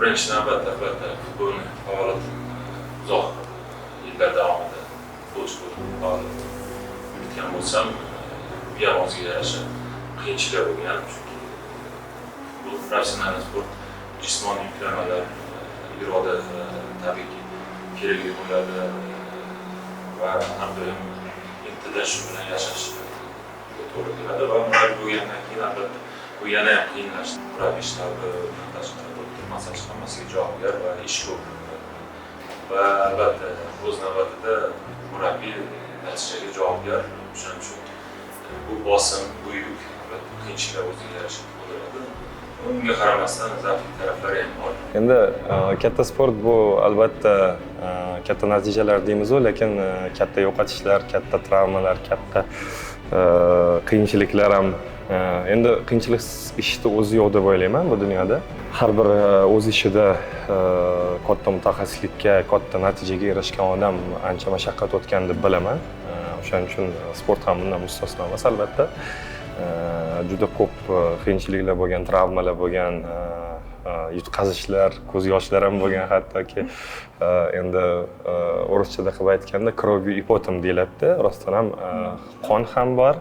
birinchi navbatda albatta futbolni faoliyatim uzoq yillar davomida futbolchi bo'lib faoliyat yuritgan bo'lsam, bu ham o'ziga yarasha qiyinchilik bo'lgan. Chunki bu professional sport jismoniy yuklamalar, iroda tabiiyki kerakli bo'ladi va har doim intilish bilan yashash to'g'ri keladi va murabbiy bo'lgandan keyin albatta bu yana ham qiyinlashdi. Murabbiy shtabi, tashqari doktor, massaj hammasiga javobgar va ish ko'p. Va albatta o'z navbatida murabbiy natijaga javobgar. Shuning uchun bu bosim, bu yuk, albatta qiyinchiliklar o'ziga yarasha tug'diradi. Unga qaramasdan zavqli taraflari ham bor. Endi katta sport bu albatta katta natijalar deymiz-ku, lekin katta yo'qotishlar, katta travmalar, katta qiyinchiliklar ham endi qiyinchiliksiz ishni o'zi yo'q deb o'ylayman bu dunyoda. Har bir o'z ishida katta mutaxassislikka, katta natijaga erishgan odam ancha mashaqqat o'tgan deb bilaman. O'shaning uchun sport ham bundan mustasno emas albatta. Juda ko'p qiyinchiliklar bo'lgan, travmalar bo'lgan, yutqazishlar, ko'z yoshlar ham bo'lgan, hattoki endi o'rischada qilib aytganda krovью и потом deyiladi. Rostdan ham qon ham bor,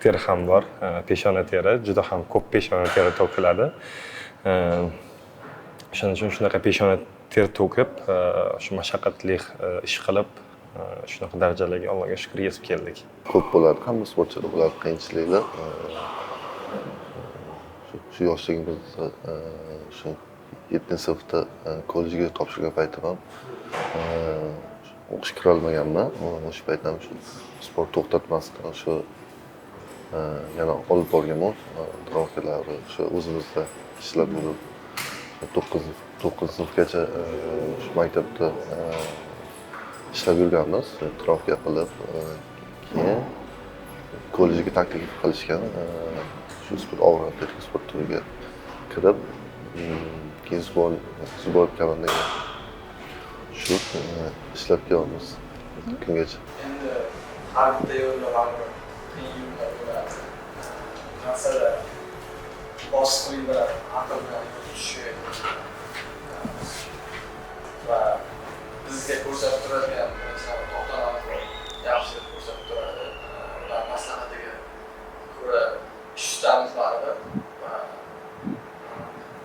ter ham bor, peshona teri, juda ham ko'p peshona teri to'kiladi. O'shaning uchun shunaqa peshona ter to'kib, shu mashaqqatli ish qilib, shunaqa darajalarga Allohga shukr yetib keldik. Ko'p bo'ladi, hamma sportchida bo'ladi qiyinchiliklar. Shu yoshligimizda shu 7-sinfda kollejga topshirgan paytim ham o'qishga kira olmaganman. O'sha paytda ham shu sport to'xtatmasdan shu yana olib borganman. Trenirovkalar shu o'zimizda ishlab yurib 9-sinfgacha shu maktabda ishlab yurganmiz. Trenirovka qilib keyin kollejga taklif qilishgan. Shu sport og'ir atletika sport turiga kirib, keyin zubol komandaga shu ishlab kelyapmiz kungacha. Endi har bitta yo'lda baribir qiyin yo'llar bo'ladi. Masalan, bosqichli bilan aql bilan yuritishi va bizga ko'rsatib turadigan to'xtamlar yaxshi ko'rsatib turadi. Ular maslahatiga ko'ra ishlaymiz baribir va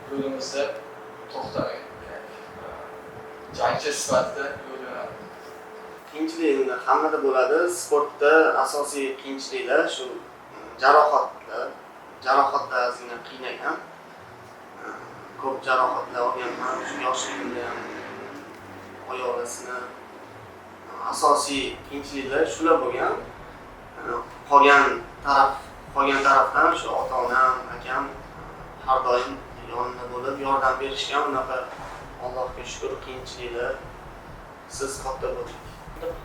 yo'limizda to'xtamay jangchi sifatida yo'llanamiz. Qiyinchilik hammada bo'ladi. Sportda asosiy qiyinchiliklar shu jarohatlar. Jarohatlar ozgina qiynagan. Ko'p jarohatlar olganman. Shu yoshligimda ham oyoqlasini asosiy qiyinchiliklar shular bo'lgan. Qolgan tarafdan shu ota-onam, akam har doim yonimda bo'lib yordam berishgan. Unaqa Allohga shukr qiyinchiliklar siz katta bo'ldik.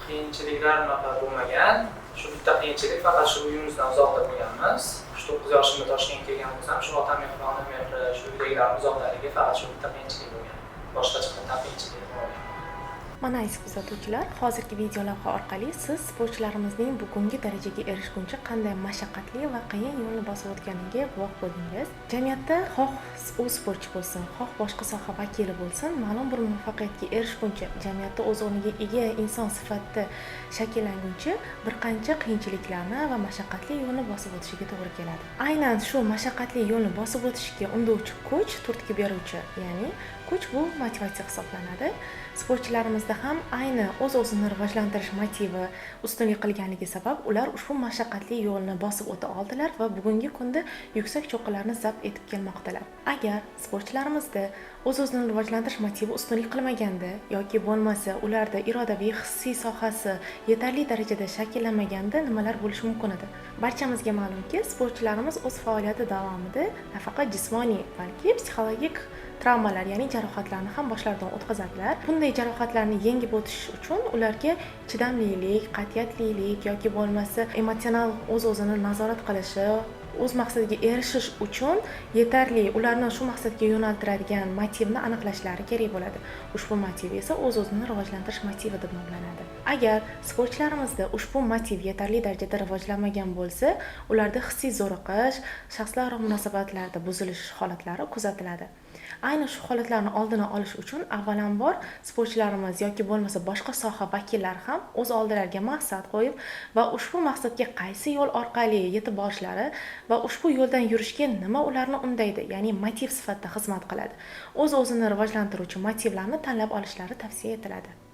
Qiyinchiliklar unaqa bo'lmagan. Shu bitta qiyinchilik faqat shu uyimizdan uzoqda bo'lganmiz. 9 yoshimda Toshkentga kelgan bo'lsam, shu ota mehri, ona mehri, shu uydagilar uzoqlariga faqat shu bitta qiyinchilik bo'lgan. Boshqa chiqib qiyinchilik bo'lmagan. Mana aziz kuzatuvchilar, hozirgi video lavha orqali siz sportchilarimizning bugungi darajaga erishguncha qanday mashaqqatli va qiyin yo'lni bosib o'tganiga guvoh bo'ldingiz. Jamiyatda xoh u sportchi bo'lsin, xoh boshqa soha vakili bo'lsin, ma'lum bir muvaffaqiyatga erishguncha, jamiyatda o'z o'rniga ega inson sifatida shakllanguncha bir qancha qiyinchiliklarni va mashaqqatli yo'lni bosib o'tishiga to'g'ri keladi. Aynan shu mashaqqatli yo'lni bosib o'tishga undovchi kuch, turtki beruvchi, ya'ni kuch bu motivatsiya hisoblanadi. Sportchilarimizda ham ayni o'z-o'zini rivojlantirish motivi ustunlik qilganligi sabab ular ushbu mashaqqatli yo'lni bosib o'ta oldilar va bugungi kunda yuksak cho'qqilarni zabt etib kelmoqdalar. Agar sportchilarimizda o'z-o'zini rivojlantirish motivi ustunlik qilmaganda yoki bo'lmasa ularda irodaviy hissiy sohasi yetarli darajada shakllanmaganda nimalar bo'lishi mumkin edi? Barchamizga ma'lumki, sportchilarimiz o'z faoliyati davomida nafaqat jismoniy, balki psixologik travmalar, ya'ni jarohatlarni ham boshlaridan o'tkazadilar. Bunday jarohatlarni yengib o'tish uchun ularga chidamlilik, qat'iyatlilik yoki bo'lmasa emotsional o'z-o'zini nazorat qilishi, o'z maqsadiga erishish uchun yetarli ularni shu maqsadga yo'naltiradigan motivni aniqlashlari kerak bo'ladi. Ushbu motiv esa o'z-o'zini rivojlantirish motivi deb nomlanadi. Agar sportchilarimizda ushbu motiv yetarli darajada rivojlanmagan bo'lsa, ularda hissiy zo'riqish, shaxslararo munosabatlarda buzilish holatlari kuzatiladi. Ayni shu holatlarni oldini olish uchun avvalambor sportchilarimiz yoki bo'lmasa boshqa soha vakillari ham o'z oldilariga maqsad qo'yib va ushbu maqsadga qaysi yo'l orqali yetib borishlari va ushbu yo'ldan yurishga nima ularni undaydi, ya'ni motiv sifatida xizmat qiladi. O'z-o'zini rivojlantiruvchi motivlarni tanlab olishlari tavsiya etiladi.